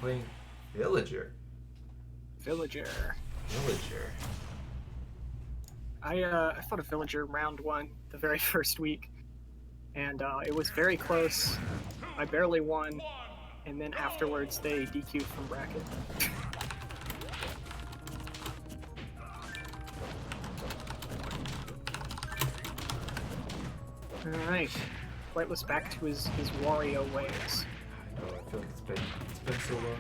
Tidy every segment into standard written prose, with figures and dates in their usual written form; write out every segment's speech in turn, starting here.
playing Villager. Villager. Villager. I fought a Villager round 1 the very first week, and it was very close. I barely won, and then afterwards they DQ'd from bracket. Alright, Flightless back to his Wario ways. I know, I feel like it's been so long.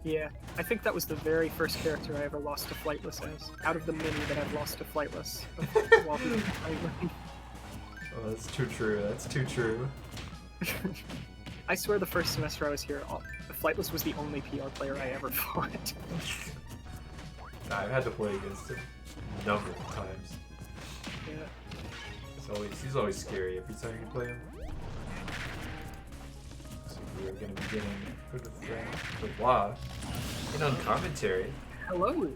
Yeah, I think that was the very first character I ever lost to Flightless as, out of the many that I've lost to Flightless while he was playing. Oh, that's too true, that's too true. I swear the first semester I was here, Flightless was the only PR player I ever fought. I've had to play against him a number of times. Yeah. He's always scary every time you play him. So we are going to be getting for the Blah in on commentary. Hello.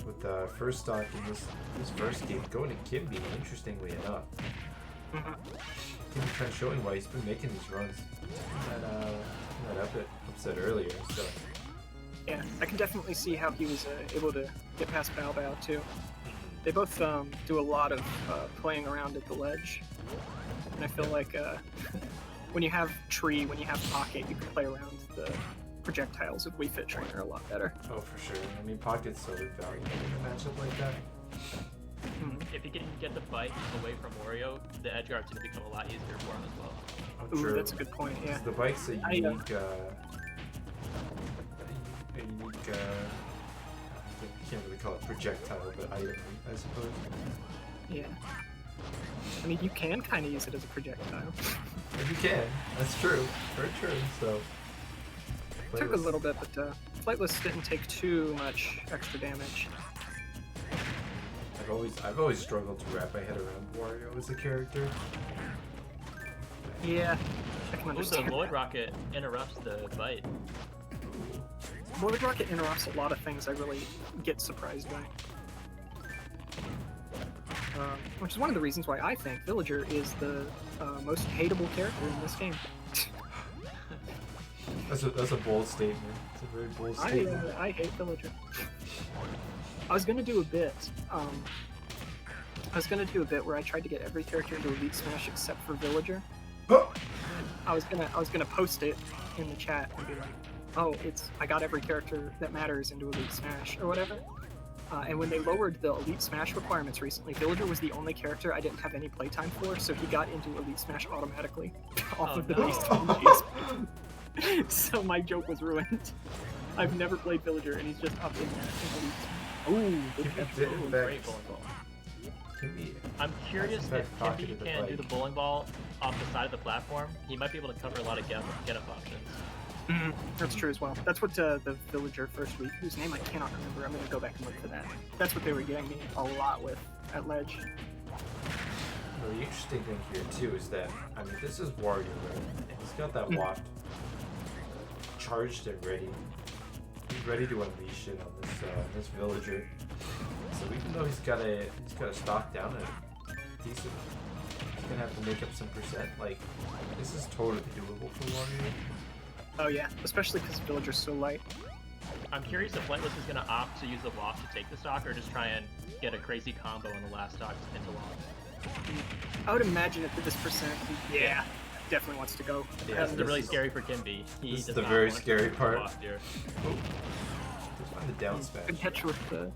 With the first stock in this first game going to Qimbie, interestingly enough. Qimbie kind of showing why he's been making these runs. That upset earlier, so. Yeah, I can definitely see how he was able to get past Bao Bao too. They both do a lot of playing around at the ledge, and I feel like when you have Tree, when you have Pocket, you can play around the projectiles of Wii Fit Trainer a lot better. Oh, for sure. I mean, Pocket's so valuable in a matchup like that. If you can get the bite away from Wario, the edge guard's going to become a lot easier for him as well. Oh, true. Ooh, that's a good point, yeah. The bite's a unique, I can't really call it projectile, but item, I suppose. Yeah. I mean, you can kind of use it as a projectile. If you can, that's true. Very true, so. It took a little bit, but Flightless didn't take too much extra damage. I've always struggled to wrap my head around Wario as a character. Yeah, I can understand. The Lloyd Rocket interrupts the bite. Lloyd Rocket interrupts a lot of things I really get surprised by. Which is one of the reasons why I think Villager is the most hateable character in this game. That's a bold statement. It's a very bold statement. I hate Villager. I was gonna do a bit. Where I tried to get every character into Elite Smash except for Villager. I was gonna post it in the chat and be like, "Oh, I got every character that matters into Elite Smash or whatever." And when they lowered the Elite Smash requirements recently, Villager was the only character I didn't have any playtime for, so he got into Elite Smash automatically off of the base time. So my joke was ruined. I've never played Villager, and he's just up in there in Elite Smash. Ooh, good catch. Great bowling ball. I'm curious if Qimbie can do the bowling ball off the side of the platform. He might be able to cover a lot of get-up options. That's true as well. That's what the Villager first week, whose name I cannot remember. I'm going to go back and look for that. That's what they were getting me a lot with at ledge. Well, the interesting thing here too is that, I mean, this is Wario, right? And he's got that waft charged and ready. He's ready to unleash it on this Villager. So even though he's got a stock down at decent, he's gonna have to make up some percent. Like, this is totally doable for Wario. Oh yeah, especially because Villager's so light. I'm curious if Flightless is going to opt to use the waft to take the stock, or just try and get a crazy combo in the last stock into waft. I would imagine at this percent, definitely wants to go. Yeah, this is really scary for Qimbie. This is the very scary part. Here. Just find the down smash. Good catch with the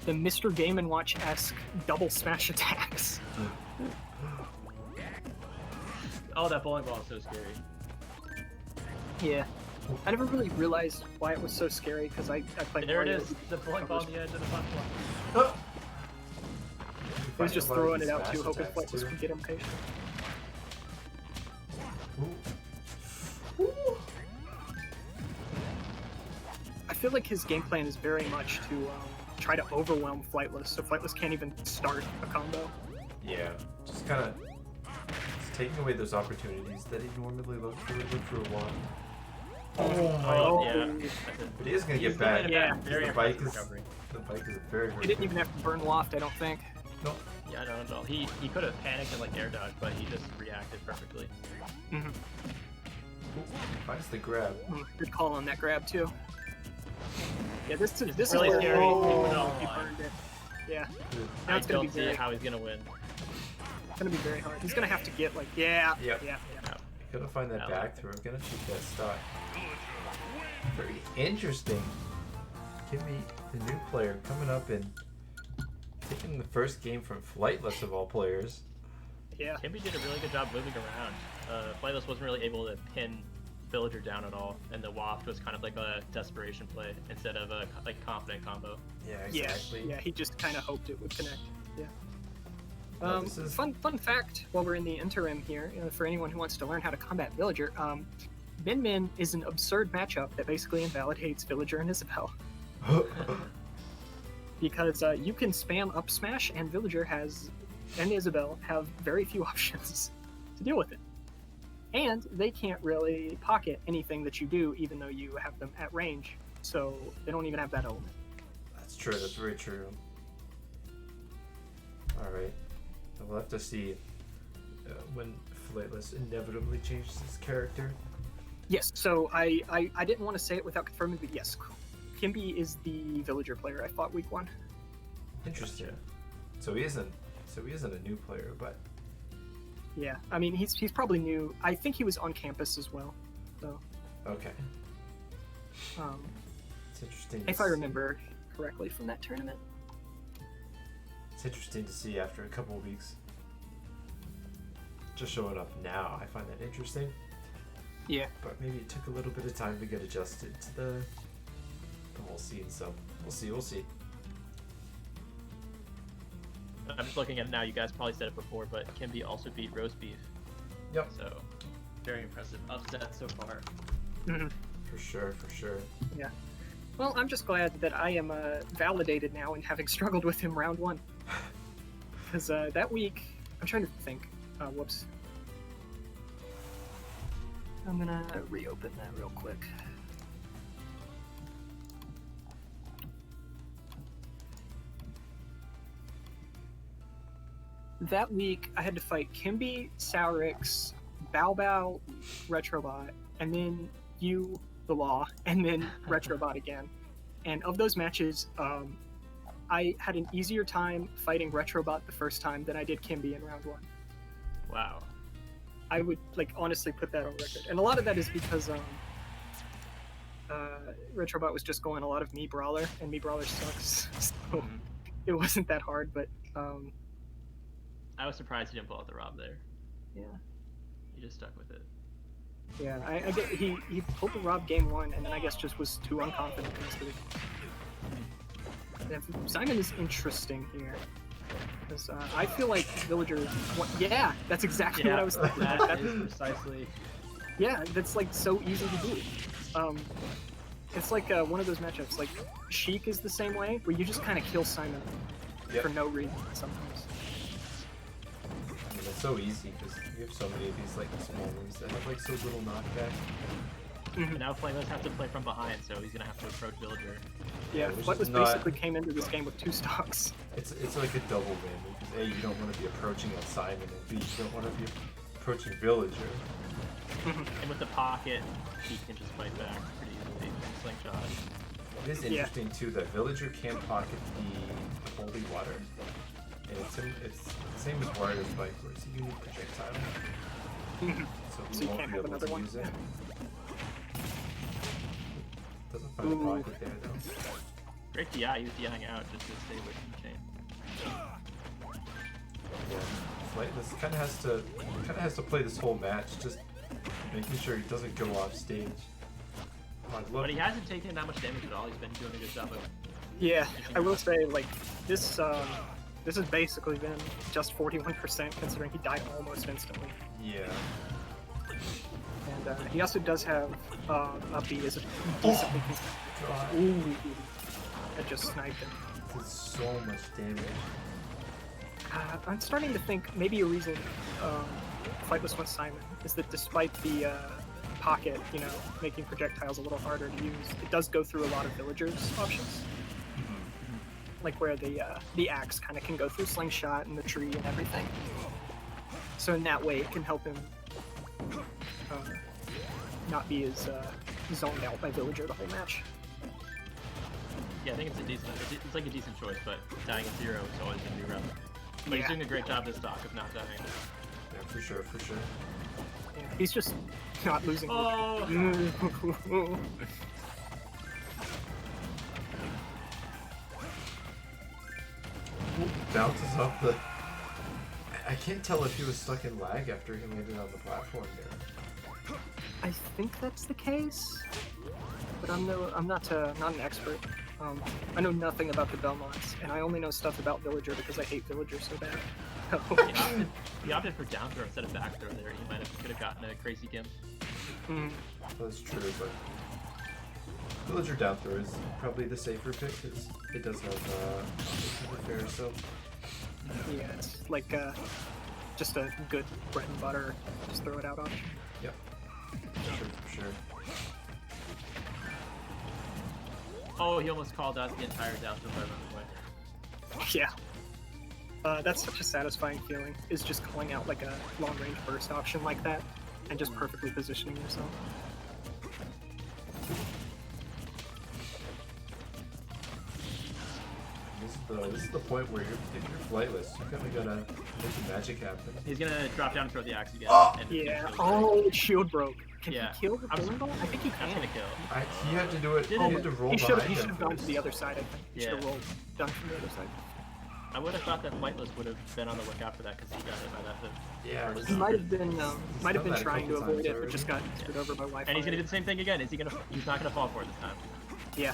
Mr. Game & Watch-esque double smash attacks. Oh, that bowling ball is so scary. Yeah. I never really realized why it was so scary, because I played There Mario. it is, the bowling ball on the edge of the platform. He was just throwing it out too, hoping Flightless would get impatient. I feel like his game plan is very much to try to overwhelm Flightless, so Flightless can't even start a combo. Yeah, just kind of taking away those opportunities that he normally look for a while. Oh, yeah. But he is going to get back. Yeah. The bike is very He didn't even have to burn Waft, I don't think. Nope. Yeah, I don't know. He could have panicked and like air dodged, but he just reacted perfectly. Finds the grab. Good call on that grab too. Yeah, this is really where scary. he burned it. Yeah. Now I it's gonna don't be see how he's gonna win. It's gonna be very hard. He's gonna have to get like yeah. Yep. Yeah. Gonna find that back throw. Gonna shoot that stock. Very interesting. Qimbie, the new player, coming up and taking the first game from Flightless of all players. Yeah. Qimbie did a really good job moving around. Flightless wasn't really able to pin Villager down at all, and the waft was kind of like a desperation play instead of a confident combo. Yeah, exactly. Yeah, he just kind of hoped it would connect. Yeah. This is... Fun fact while we're in the interim here, for anyone who wants to learn how to combat Villager, Min Min is an absurd matchup that basically invalidates Villager and Isabelle. Because you can spam up smash, and Villager and Isabelle have very few options to deal with it. And they can't really pocket anything that you do, even though you have them at range. So they don't even have that element. That's true, that's very true. Alright. We'll have to see when Flightless inevitably changes his character. Yes, so I didn't want to say it without confirming, but yes, Qimbie is the Villager player I fought week 1. Interesting. So he isn't a new player, but yeah, I mean he's probably new. I think he was on campus as well. So okay. It's interesting. If I remember correctly from that tournament. It's interesting to see after a couple of weeks just showing up now. I find that interesting. Yeah. But maybe it took a little bit of time to get adjusted to the whole scene, so we'll see. I'm just looking at it now. You guys probably said it before, but Qimbie also beat Roast Beef. Yep. So, very impressive upset so far. Mm-hmm. For sure. Yeah. Well, I'm just glad that I am validated now in having struggled with him round 1. Because that week, I'm trying to think. Whoops. I'm gonna reopen that real quick. That week, I had to fight Qimbie, Saurix, Bao Bao, Retrobot, and then you, the Law, and then Retrobot again. And of those matches, I had an easier time fighting Retrobot the first time than I did Qimbie in round 1. Wow. I would honestly put that on record. And a lot of that is because Retrobot was just going a lot of me brawler, and me brawler sucks. So it wasn't that hard, but I was surprised he didn't pull out the Rob there. Yeah. He just stuck with it. Yeah, I get he pulled the Rob game 1, and then I guess just was too unconfident in this week. Simon is interesting here. Because I feel like Villager... Yeah, that's exactly what I was thinking. That is precisely... Yeah, that's so easy to do. It's like one of those matchups, like Sheik is the same way, where you just kind of kill Simon for no reason sometimes. I mean, it's so easy because you have so many of these small moves that have so little knockback. And now Flightless has to play from behind, so he's gonna have to approach Villager. Yeah, Flightless basically came into this game with 2 stocks. It's like a double win because A, you don't want to be approaching on Simon, and B, you don't want to be approaching Villager. And with the pocket, he can just fight back pretty easily with Slingshot. It is interesting too that Villager can pocket the holy water, and it's the same as Wario's bike, where it's a unique projectile. So you can't have another one. Use it. Doesn't find a pocket there though. Great DI, he was DIing out just to stay away from the chain. Yeah, Flightless kind of has to play this whole match, just making sure he doesn't go off stage. But he hasn't taken that much damage at all. He's been doing a good job of. Yeah, I will say this has basically been just 41% considering he died almost instantly. Yeah. And he also does have a B as a decently God. Ooh, I just sniped him. This is so much damage. I'm starting to think maybe a reason Flightless went Simon is that despite the pocket, making projectiles a little harder to use, it does go through a lot of Villagers options. Like where the axe kind of can go through Slingshot and the tree and everything. So in that way, it can help him not be as zoned out by Villager the whole match. Yeah, I think it's a decent. It's like a decent choice, but dying at 0 is always gonna be rough. But he's doing a great job this stock of not dying. Yeah, for sure, for sure. Yeah, he's just not losing. Oh! Bounces off the... I can't tell if he was stuck in lag after he landed on the platform there. I think that's the case, but I'm not an expert. I know nothing about the Belmonts, and I only know stuff about Villager because I hate Villager so bad. He opted for down throw instead of back throw there. He could have gotten a crazy gimp. That's true, but Villager down throw is probably the safer pick because it does have fair, so yeah, it's like just a good bread and butter. Just throw it out option. Yep, for sure. Oh, he almost called out the entire down throw by running away. Yeah. That's such a satisfying feeling, is just calling out like a long-range burst option like that, and just perfectly positioning yourself. This is the point where if you're flightless, you kind of gotta make the magic happen. He's gonna drop down and throw the axe again. Oh! And Yeah. Oh, the shield broke. Can Yeah. he kill the bowling ball? I think he That's can. gonna kill. He had to do it. He had to roll He should behind have him gone to first. the other side, I think. He should have Yeah. rolled down from the other side. I would have thought that Flightless would have been on the lookout for that because he got hit by that. Yeah, He might have been done that a trying to couple avoid it, times but just got screwed over by Wi-Fi. And he's gonna do the same thing again. He's not gonna fall for it this time. Yeah.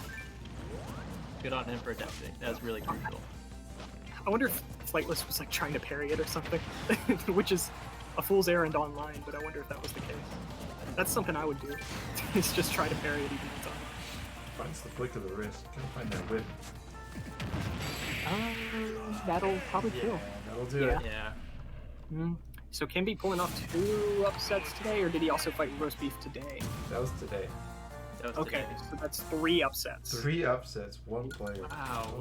Good on him for adapting. That was really crucial. I wonder if Flightless was like trying to parry it or something, which is a fool's errand online, but I wonder if that was the case. That's something I would do, is just try to parry it even if it's on. Finds the flick of the wrist. Can't find that whip. That'll probably kill. That'll do it. Yeah. So Qimbie pulling off 2 upsets today, or did he also fight roast beef today? That was today. That was Okay, today. so that's 3 upsets. 3 upsets, 1 player. Wow.